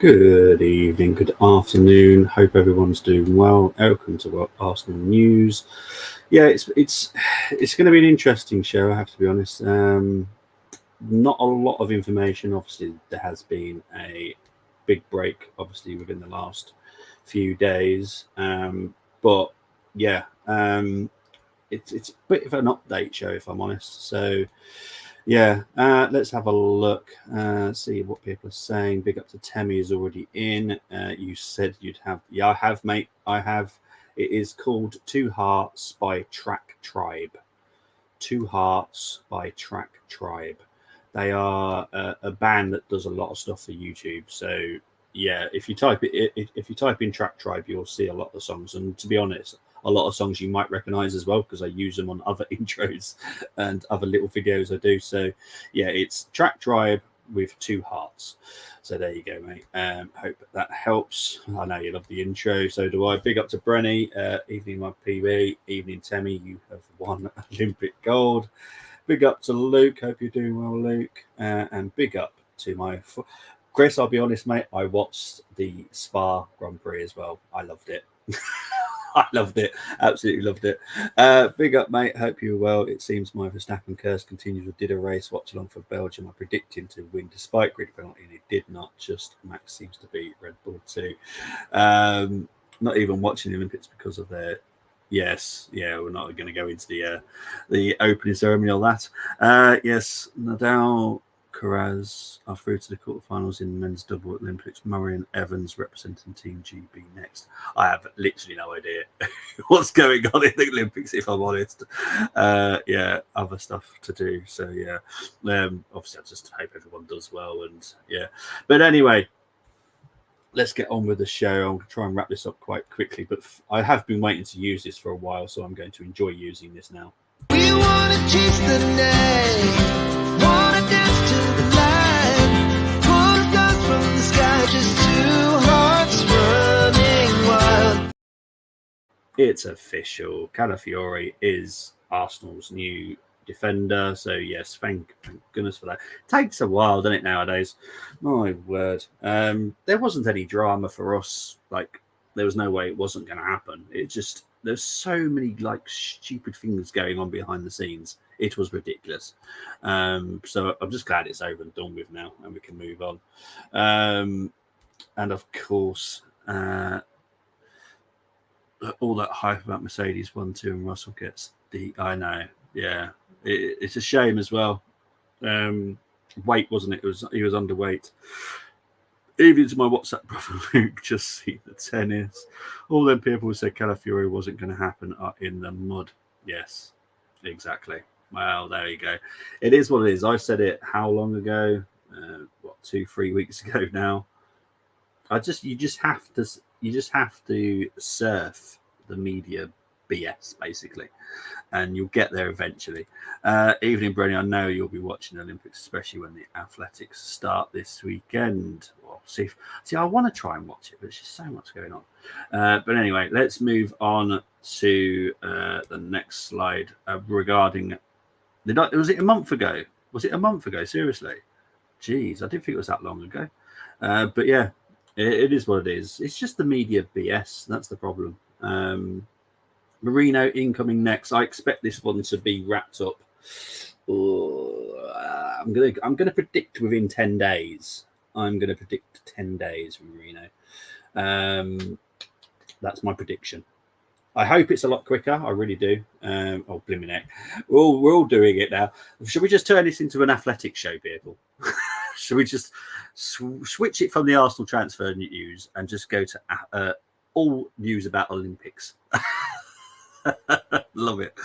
Good evening, good afternoon. Hope everyone's doing well. Welcome to Arsenal News. Yeah, it's going to be an interesting show. I have to be honest. Not a lot of information. Obviously, there has been a big break, obviously within the last few days. But yeah, it's a bit of an update show, if I'm honest. So yeah, let's have a look, see what people are saying. Big up to Temmie is already in. You said you'd have, yeah, I have, mate. I have. It is called Two Hearts by Track Tribe. Two Hearts by Track Tribe. They are a band that does a lot of stuff for YouTube. So yeah, if you type in Track Tribe, you'll see a lot of the songs. And to be honest, a lot of songs you might recognize as well because I use them on other intros and other little videos I do. So yeah, it's Track Tribe with Two Hearts. So there you go, mate. Hope that helps. I know you love the intro, so do I. Big up to Brenny. Evening, my PB. Evening, Temmie. You have won Olympic gold. Big up to Luke. Hope you're doing well, Luke. And big up to my Chris. I'll be honest, mate. I watched the Spa Grand Prix as well. I loved it. I loved it. Absolutely loved it. Big up, mate. Hope you're well. It seems my Verstappen curse continues. Did a race watch along for Belgium. I predicted him to win despite grid penalty, and it did not. Just Max seems to beat Red Bull too. Not even watching the Olympics because of their. Yes, yeah, we're not going to go into the opening ceremony or that. Yes, Nadal, Gyokeres are through to the quarterfinals in men's double Olympics. Murray and Evans representing Team GB next. I have literally no idea what's going on in the Olympics, if I'm honest. Yeah, other stuff to do. So yeah, obviously I just hope everyone does well, and yeah. But anyway, let's get on with the show. I'm going to try and wrap this up quite quickly, but I have been waiting to use this for a while, so I'm going to enjoy using this now. We want to chase the night, want to dance to the light, pull stars from the sky, just two hearts running wild. It's official. Calafiore is Arsenal's new defender. So yes, thank goodness for that. Takes a while, doesn't it, nowadays? My word. There wasn't any drama for us. Like, there was no way it wasn't going to happen. It just, there's so many like stupid things going on behind the scenes. It was ridiculous. So I'm just glad it's over and done with now, and we can move on. And of course, all that hype about Mercedes 1-2 and Russell gets I know, yeah. It's a shame as well. Weight, wasn't it? He was underweight. Even to my WhatsApp brother Luke, just see the tennis. All them people who said Calafiore wasn't going to happen are in the mud. Yes, exactly. Well, there you go. It is what it is. I said it how long ago? 2-3 weeks ago now. You just have to surf the media BS basically, and you'll get there eventually. Evening, Brenny. I know you'll be watching the Olympics, especially when the athletics start this weekend. Well, see, I want to try and watch it, but there's just so much going on. But anyway, let's move on to the next slide regarding. Was it a month ago? Was it a month ago? Seriously, jeez, I didn't think it was that long ago. But yeah. It is what it is. It's just the media BS. That's the problem. Marino incoming next. I expect this one to be wrapped up. I'm gonna predict within 10 days. I'm gonna predict 10 days from Marino. That's my prediction. I hope it's a lot quicker. I really do. Oh, blimey neck. We're all doing it now. Should we just turn this into an athletic show, people? Should we just switch it from the Arsenal transfer news and just go to all news about Olympics? Love it.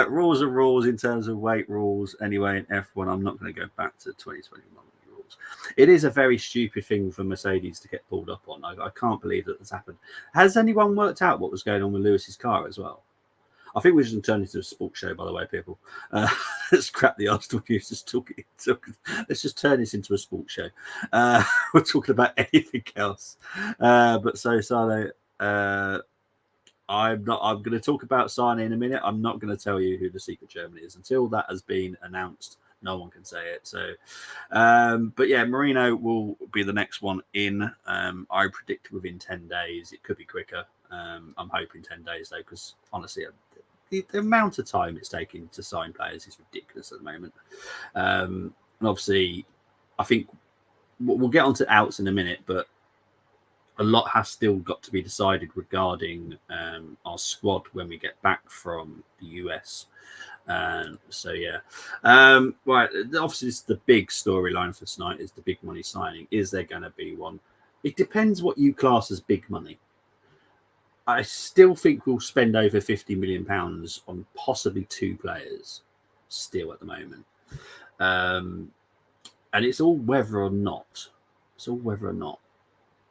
Rules are rules in terms of weight rules. Anyway, in F1, I'm not going to go back to 2021 rules. It is a very stupid thing for Mercedes to get pulled up on. I can't believe that this happened. Has anyone worked out what was going on with Lewis's car as well? I think we should turn it into a sports show, by the way, people. Let's scrap the Arsenal news. Let's just turn this into a sports show. We're talking about anything else. But so, Sane, I'm going to talk about Sane in a minute. I'm not going to tell you who the secret German is until that has been announced. No one can say it. So, but yeah, Merino will be the next one in. I predict within 10 days. It could be quicker. I'm hoping 10 days though, because honestly, the amount of time it's taking to sign players is ridiculous at the moment. And obviously, I think we'll get onto outs in a minute, but a lot has still got to be decided regarding our squad when we get back from the US. So yeah, right. Obviously, this is the big storyline for tonight. Is the big money signing? Is there going to be one? It depends what you class as big money. I still think we'll spend over £50 million on possibly 2 players. Still at the moment, and it's all whether or not. It's all whether or not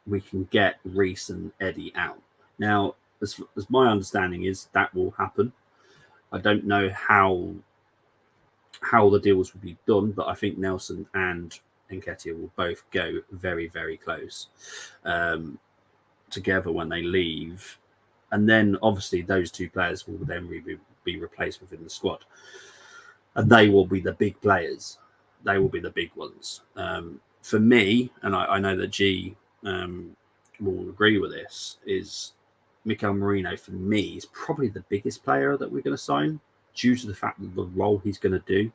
we can get Ruiz and Eddie out. Now, as my understanding is, that will happen. I don't know how the deals will be done, but I think Nelson and Nketiah will both go very, very close together when they leave. And then, obviously, those 2 players will then be replaced within the squad. And they will be the big players. They will be the big ones. For me, and I know that G will agree with this, is Mikel Merino, for me, is probably the biggest player that we're going to sign due to the fact that the role he's going to do,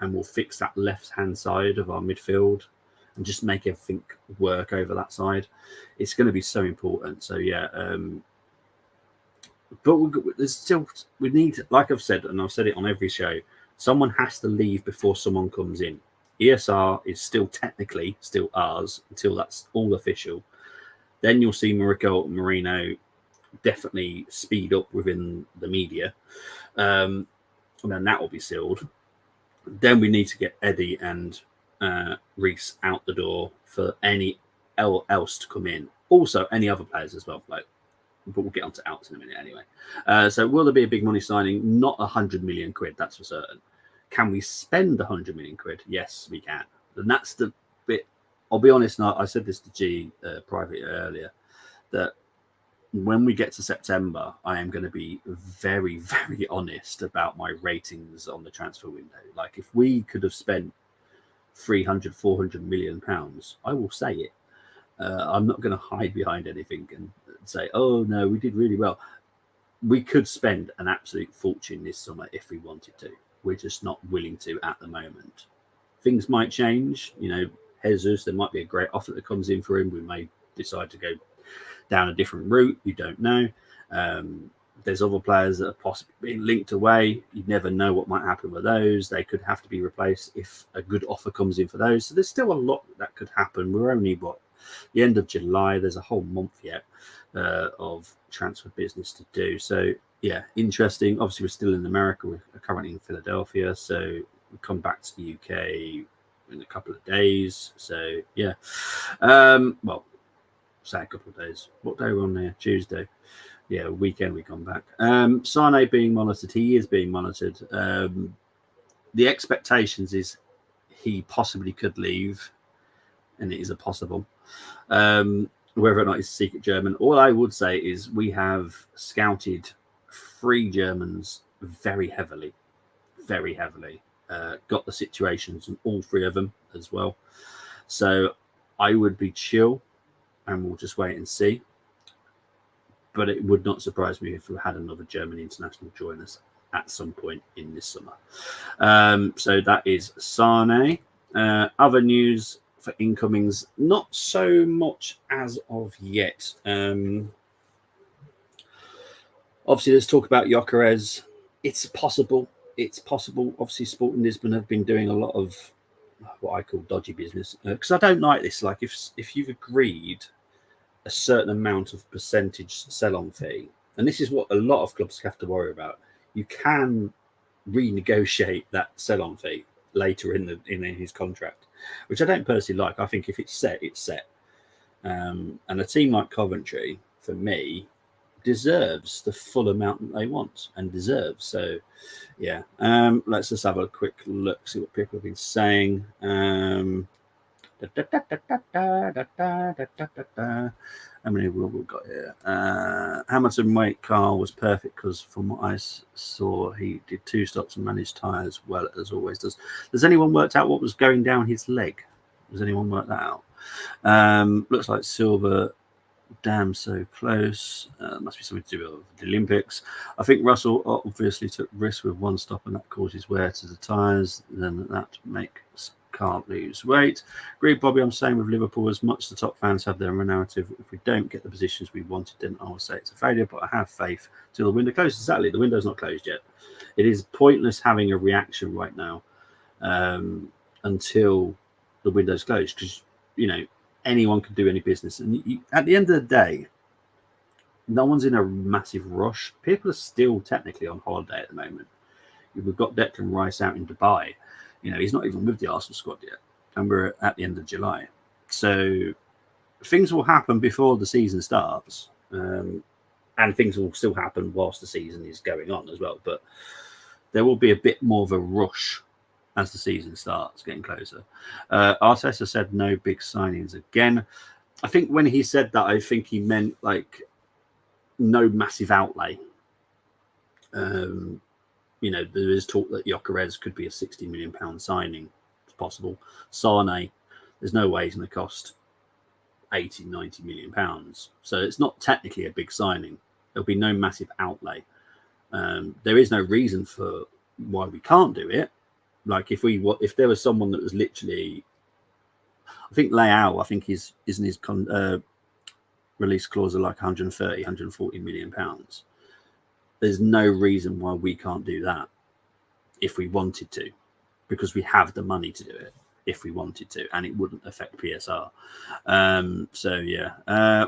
and will fix that left-hand side of our midfield and just make everything work over that side. It's going to be so important. So, yeah. But there's still, we need, like I've said, and I've said it on every show, someone has to leave before someone comes in. ESR is still technically still ours until that's all official. Then you'll see Merino definitely speed up within the media, and then that will be sealed. Then we need to get Eddie and Ruiz out the door for any else to come in. Also, any other players as well. But we'll get onto outs in a minute anyway. So will there be a big money signing? Not 100 million quid, that's for certain. Can we spend 100 million quid? Yes, we can. And that's the bit. I'll be honest, and I said this to G privately earlier, that when we get to September, I am going to be very, very honest about my ratings on the transfer window. Like, if we could have spent 300, 400 million pounds, I will say it. I'm not going to hide behind anything and say, oh, no, we did really well. We could spend an absolute fortune this summer if we wanted to. We're just not willing to at the moment. Things might change. You know, Jesus, there might be a great offer that comes in for him. We may decide to go down a different route. You don't know. There's other players that are possibly being linked away. You never know what might happen with those. They could have to be replaced if a good offer comes in for those. So there's still a lot that could happen. We're only, the end of July. There's a whole month yet of transfer business to do. So, yeah, interesting. Obviously, we're still in America. We're currently in Philadelphia. So we'll come back to the UK in a couple of days. So, yeah. Well, say a couple of days. What day are we on there? Tuesday. Yeah, weekend we come back. Sane being monitored. He is being monitored. The expectations is he possibly could leave, and it is a possible. Whether or not he's a secret German. All I would say is we have scouted 3 Germans very heavily. Very heavily. Got the situations in all 3 of them as well. So I would be chill, and we'll just wait and see. But it would not surprise me if we had another German international join us at some point in this summer. So that is Sane. Other news for incomings, not so much as of yet. Obviously, let's talk about Gyokeres. It's possible. It's possible. Obviously, Sporting Lisbon have been doing a lot of what I call dodgy business, because I don't like this. Like, if you've agreed a certain amount of percentage sell-on fee, and this is what a lot of clubs have to worry about, you can renegotiate that sell-on fee later in his contract, which I don't personally like. I think if it's set, it's set. And a team like Coventry, for me, deserves the full amount that they want and deserves. So, yeah. Let's just have a quick look, see what people have been saying. How many have we got here? Hamilton weight car was perfect because from what I saw, he did 2 stops and managed tyres well as always does. Has anyone worked out what was going down his leg? Has anyone worked that out? Looks like Silver. Damn, so close. Must be something to do with the Olympics. I think Russell obviously took risks with 1 stop and that causes wear to the tyres. Then that makes can't lose weight. Agree, Bobby. I'm saying with Liverpool, as much as the top fans have their own narrative, if we don't get the positions we wanted, then I will say it's a failure. But I have faith till the window closes. Exactly, the window's not closed yet. It is pointless having a reaction right now until the window's closed because anyone can do any business. And at the end of the day, no one's in a massive rush. People are still technically on holiday at the moment. We've got Declan Rice out in Dubai. He's not even with the Arsenal squad yet. And we're at the end of July. So things will happen before the season starts. And things will still happen whilst the season is going on as well. But there will be a bit more of a rush as the season starts getting closer. Arteta said no big signings again. I think when he said that, I think he meant like no massive outlay. There is talk that Gyokeres could be a £60 million signing. It's possible. Sane, there's no way he's going to cost 80, 90 million pounds. So it's not technically a big signing. There'll be no massive outlay. There is no reason for why we can't do it. Like if there was someone that was literally, I think Leao, isn't his release clause of like 130, 140 million pounds. There's no reason why we can't do that if we wanted to, because we have the money to do it if we wanted to, and it wouldn't affect PSR.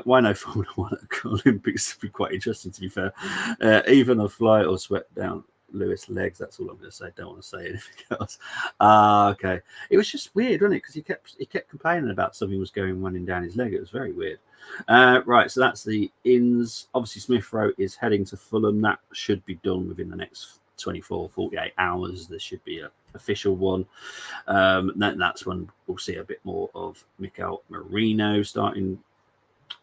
Why no Formula 1 at Olympics would be quite interesting, to be fair. Even a flight or sweat down Lewis' legs. That's all I'm going to say. Don't want to say anything else. Okay. It was just weird, wasn't it? Because he kept complaining about something was running down his leg. It was very weird. Right. So that's the ins. Obviously, Smith Rowe is heading to Fulham. That should be done within the next 24, 48 hours. There should be an official one. That's when we'll see a bit more of Mikel Merino starting.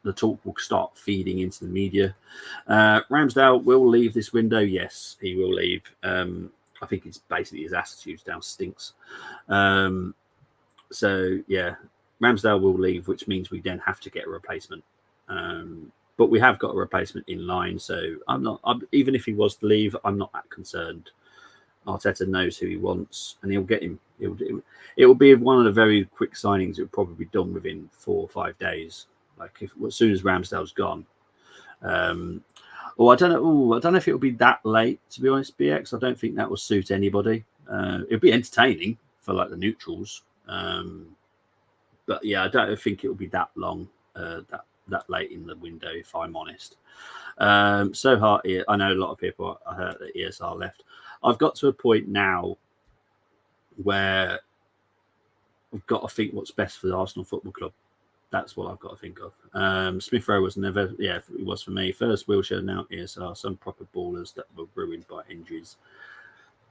The talk will start feeding into the media. Ramsdale will leave this window. Yes, he will leave. I think it's basically his attitude now stinks. Ramsdale will leave, which means we then have to get a replacement. But we have got a replacement in line, so even if he was to leave, I'm not that concerned. Arteta knows who he wants, and he'll get him. It will be one of the very quick signings. It will probably be done within 4 or 5 days. Like as soon as Ramsdale's gone. I don't know if it'll be that late, to be honest, BX. I don't think that will suit anybody. It'll be entertaining for like the neutrals. But yeah, I don't think it'll be that long, that late in the window, if I'm honest. So hard. I know a lot of people. I heard that ESR left. I've got to a point now where I've got to think what's best for the Arsenal Football Club. That's what I've got to think of. Smith Rowe was never, it was for me. First Wilshere, now ESR, some proper ballers that were ruined by injuries.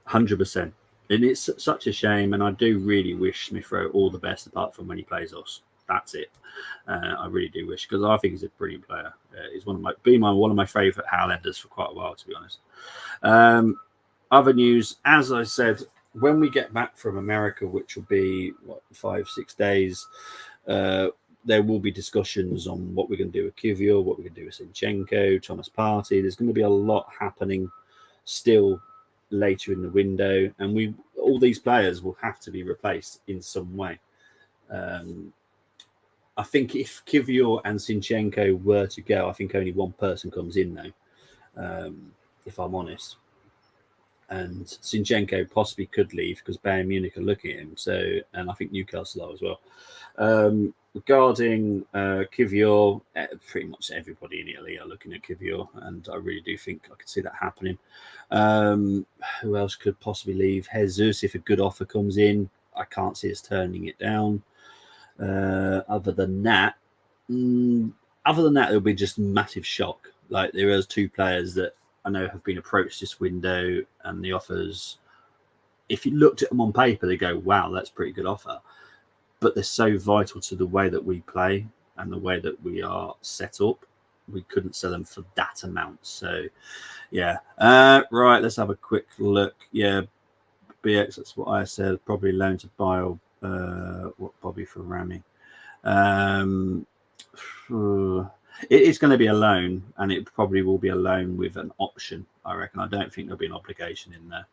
100%. And it's such a shame, and I do really wish Smith Rowe all the best, apart from when he plays us. That's it. I really do wish, because I think he's a brilliant player. He's one of my favourite Howlanders for quite a while, to be honest. Other news, as I said, when we get back from America, which will be 5-6 days, there will be discussions on what we're going to do with Kivior, what we're going to do with Zinchenko, Thomas Partey. There's going to be a lot happening still later in the window, and all these players will have to be replaced in some way. I think if Kivior and Zinchenko were to go, I think only one person comes in though, if I'm honest. And Zinchenko possibly could leave because Bayern Munich are looking at him. And I think Newcastle are as well. Regarding Kivior, pretty much everybody in Italy are looking at Kivior, and I really do think I could see that happening. Who else could possibly leave? Jesus, if a good offer comes in, I can't see us turning it down. Other than that, it'll be just a massive shock. Like there is 2 players that I know have been approached this window, and the offers, if you looked at them on paper, they go, wow, that's a pretty good offer. but they're so vital to the way that we play and the way that we are set up. We couldn't sell them for that amount. So, yeah. Right, let's have a quick look. Yeah, BX, that's what I said. Probably loan to buy or Bobby for Rami. It is going to be a loan, and it probably will be a loan with an option, I reckon. I don't think there'll be an obligation in there.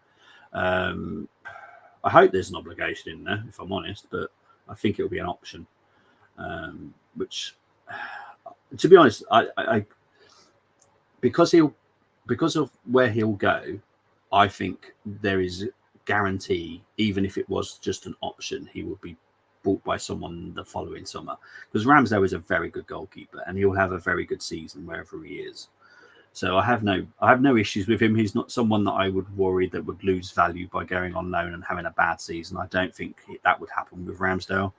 I hope there's an obligation in there, if I'm honest, but I think it'll be an option. Which, to be honest, I because of where he'll go, I think there is guarantee, even if it was just an option, he would be bought by someone the following summer, because Ramsdale is a very good goalkeeper and he'll have a very good season wherever he is. So I have no issues with him. He's not someone that I would worry that would lose value by going on loan and having a bad season. I don't think that would happen with Ramsdale.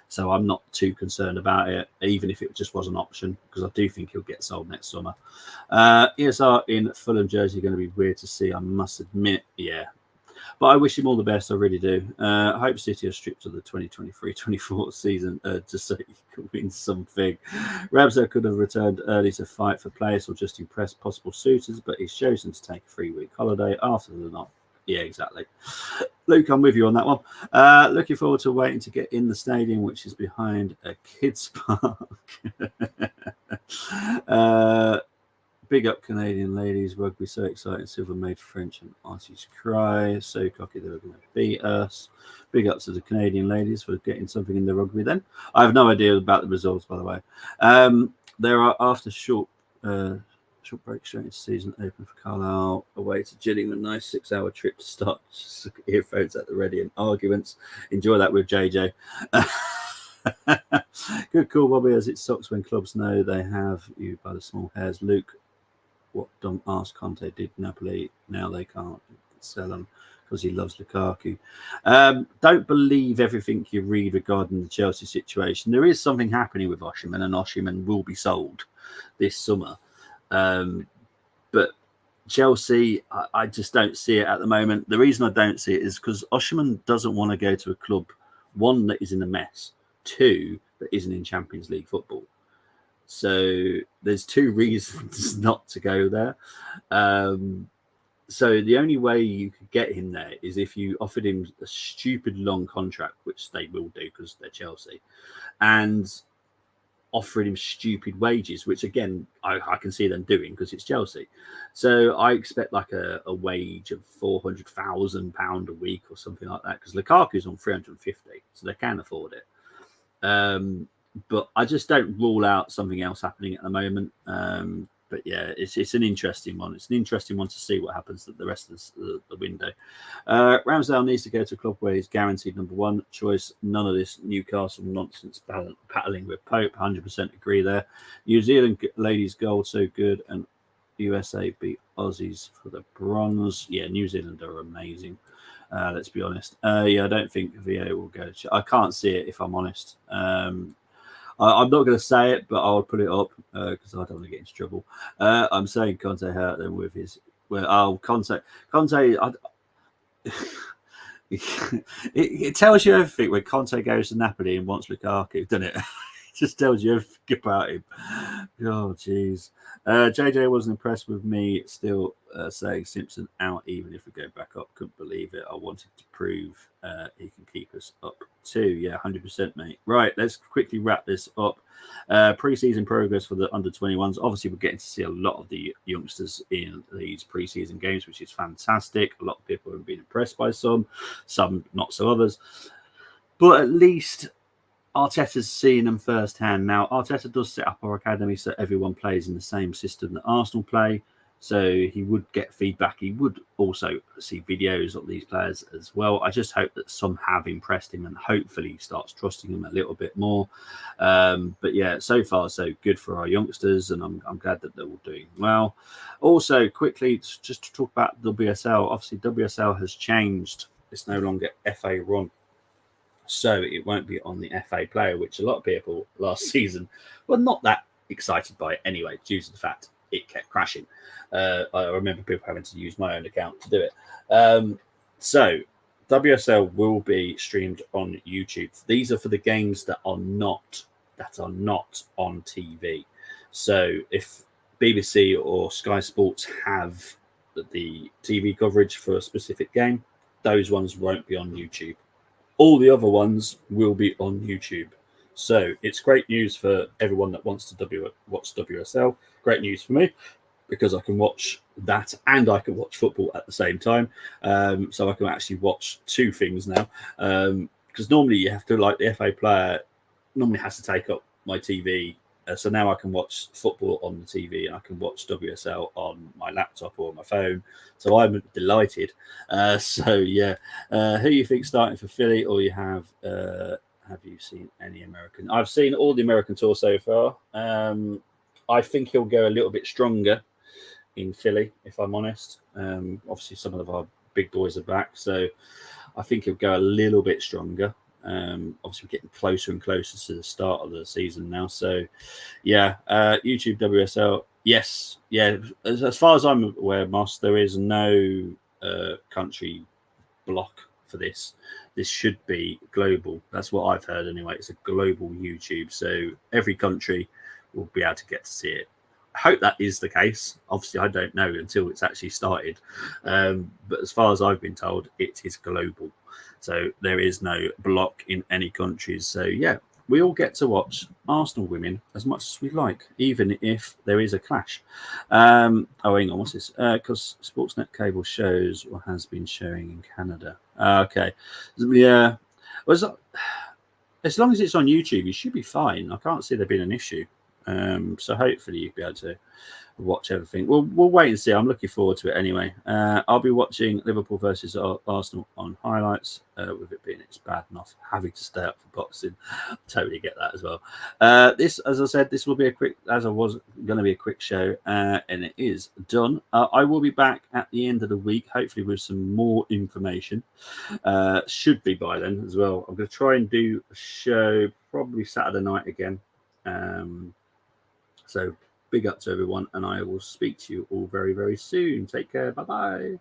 So I'm not too concerned about it, even if it just was an option, because I do think he'll get sold next summer. ESR in Fulham jersey going to be weird to see, I must admit. Yeah. But I wish him all the best. I really do. I hope City are stripped of the 2023-24 season just so he could win something. Ramsdale could have returned early to fight for place or just impress possible suitors, but he's chosen to take a 3-week holiday after the night. Yeah, exactly. Luke, I'm with you on that one. Looking forward to waiting to get in the stadium, which is behind a kids' park. Big up Canadian ladies. Rugby so exciting. Silver made French and Aussies cry. So cocky they were going to beat us. Big up to the Canadian ladies for getting something in the rugby then. I have no idea about the results, by the way. There are, after short break straight into season open for Carlisle away to Gillingham. Nice 6-hour trip to start. Just earphones at the ready and arguments. Enjoy that with JJ. Good call, Bobby, as it sucks when clubs know they have you by the small hairs. Luke, what dumb ass Conte did Napoli, now they can't sell him because he loves Lukaku. Don't believe everything you read regarding the Chelsea situation. There is something happening with Osimhen, and Osimhen will be sold this summer. But Chelsea, I just don't see it at the moment. The reason I don't see it is because Osimhen doesn't want to go to a club, one, that is in a mess, two, that isn't in Champions League football. So there's two reasons not to go there. So the only way you could get him there is if you offered him a stupid long contract, which they will do because they're Chelsea, and offering him stupid wages, which again I can see them doing because it's Chelsea. So I expect like a wage of £400,000 a week or something like that, because Lukaku's on 350, so they can afford it. But I just don't rule out something else happening at the moment. But yeah, it's an interesting one. It's an interesting one to see what happens at the rest of the window. Ramsdale needs to go to a club where he's guaranteed number one choice. None of this Newcastle nonsense battling with Pope. 100% agree there. New Zealand ladies gold so good, and USA beat Aussies for the bronze. Yeah, New Zealand are amazing. Let's be honest. Yeah, I don't think VA will go. I can't see it, if I'm honest. I'm not going to say it, but I'll put it up because I don't want to get into trouble. I'm saying Conte hurt them with his. Well, Conte. It tells you everything when Conte goes to Napoli and wants Lukaku, doesn't it? It just tells you everything about him. Oh, jeez. JJ wasn't impressed with me still saying Simpson out, even if we go back up. Couldn't believe it. I wanted to prove he can keep us up too. Yeah, 100%, mate. Right, let's quickly wrap this up. Pre-season progress for the under-21s. Obviously, we're getting to see a lot of the youngsters in these pre-season games, which is fantastic. A lot of people have been impressed by some not so others. But at least Arteta's seeing them firsthand. Now, Arteta does set up our academy so everyone plays in the same system that Arsenal play. So he would get feedback. He would also see videos of these players as well. I just hope that some have impressed him and hopefully he starts trusting them a little bit more. But yeah, so far so good for our youngsters, and I'm glad that they're all doing well. Also, quickly, just to talk about WSL. Obviously, WSL has changed. It's no longer FA run. So it won't be on the FA player, which a lot of people last season were not that excited by it anyway, due to the fact it kept crashing. I remember people having to use my own account to do it. So WSL will be streamed on YouTube. These are for the games that are not on TV. So if BBC or Sky Sports have the TV coverage for a specific game, those ones won't be on YouTube. All the other ones will be on YouTube. So it's great news for everyone that wants to watch WSL. Great news for me because I can watch that and I can watch football at the same time. So I can actually watch two things now. Because normally you have to, like the FA player, normally has to take up my TV. So now I can watch football on the TV and I can watch WSL on my laptop or my phone. So I'm delighted. So yeah, who you think starting for Philly, or you have you seen any American? I've seen all the American tour so far. I think he'll go a little bit stronger in Philly, if I'm honest. Obviously, some of our big boys are back, so I think he'll go a little bit stronger. Obviously, we're getting closer and closer to the start of the season now. So, yeah, YouTube WSL, yes, yeah. As far as I'm aware, Moss, there is no country block for this. This should be global. That's what I've heard anyway. It's a global YouTube, so every country will be able to get to see it. I hope that is the case. Obviously, I don't know until it's actually started. But as far as I've been told, it is global. So there is no block in any countries. So yeah, we all get to watch Arsenal women as much as we like, even if there is a clash. Oh, hang on, what's this? Because Sportsnet cable shows or has been showing in Canada. Okay, yeah. Well, as long as it's on YouTube, you should be fine. I can't see there being an issue. So hopefully you'll be able to watch everything. We'll wait and see. I'm looking forward to it anyway. I'll be watching Liverpool versus Arsenal on highlights. With it being it's bad enough having to stay up for boxing, totally get that as well. This, as I said, this will be a quick, as I was going to be a quick show, and it is done. I will be back at the end of the week, hopefully with some more information. Should be by then as well. I'm going to try and do a show probably Saturday night again. So big up to everyone, and I will speak to you all very, very soon. Take care. Bye-bye.